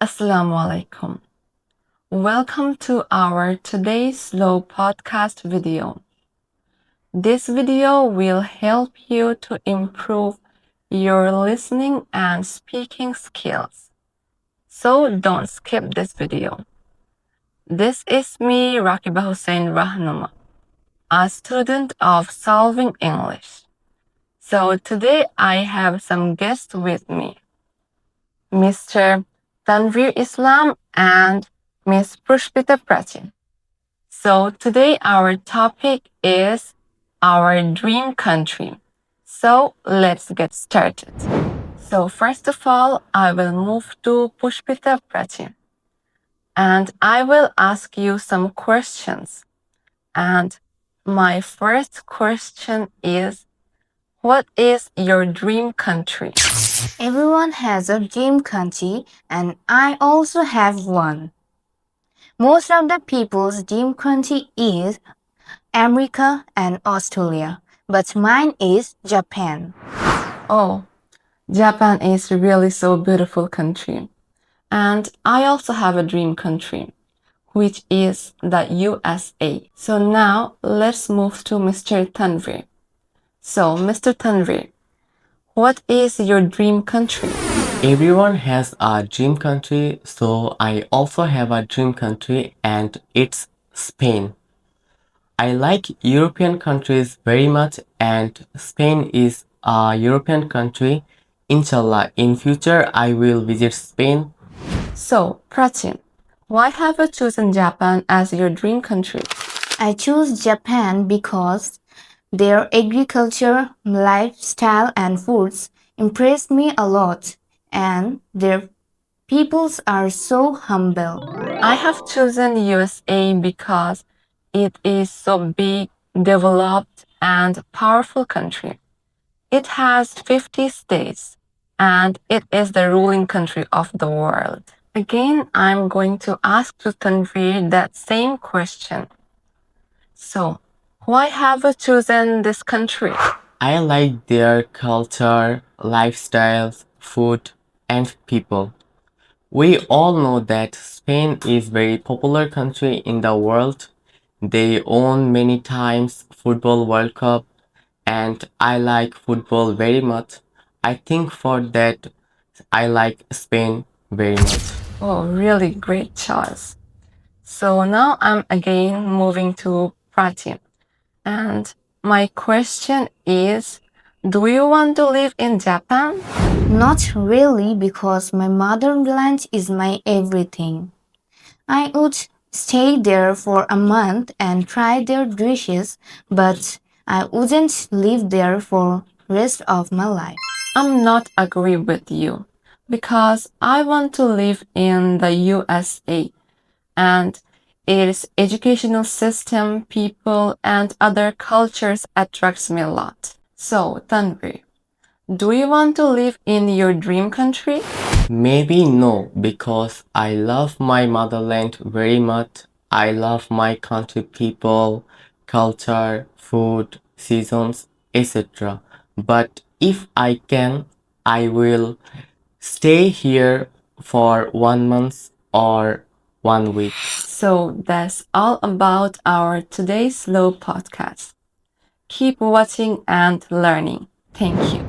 Assalamu alaikum. Welcome to our today's slow podcast video. This video will help you to improve your listening and speaking skills. So don't skip this video. This is me, Rakiba Hussein Rahnuma, a student of Solving English. So today I have some guests with me, Mr. Tanvir Islam and Miss Pushpita Prachi. So today our topic is our dream country. So let's get started. So first of all, I will move to Pushpita Prachi and I will ask you some questions. And my first question is, what is your dream country? Everyone has a dream country, and I also have one. Most of the people's dream country is America and Australia, but mine is Japan. Oh, Japan is really so beautiful country. And I also have a dream country, which is the USA. So now let's move to Mr. Tanvir. So, Mr. Tanvir, what is your dream country? Everyone has a dream country, so I also have a dream country, and it's Spain. I like European countries very much, and Spain is a European country. Inshallah, in future I will visit Spain. So, Prachin, why have you chosen Japan as your dream country? I choose Japan because their agriculture, lifestyle, and foods impressed me a lot, and their peoples are so humble. I have chosen USA because it is so big, developed, and powerful country. It has 50 states, and it is the ruling country of the world. Again, I'm going to ask to Tanvir that same question. So, why have you chosen this country? I like their culture, lifestyles, food, and people. We all know that Spain is very popular country in the world. They won many times Football World Cup, and I like football very much. I think for that I like Spain very much. Oh, really great choice. So now I'm again moving to Prachi. And my question is, do you want to live in Japan? Not really, because my motherland is my everything. I would stay there for a month and try their dishes, but I wouldn't live there for rest of my life. I'm not agree with you because I want to live in the USA and its educational system, people, and other cultures attracts me a lot. So, Tanvir, do you want to live in your dream country? Maybe no, because I love my motherland very much. I love my country people, culture, food, seasons, etc. But if I can, I will stay here for 1 month or 1 week. So that's all about our today's slow podcast. Keep watching and learning. Thank you.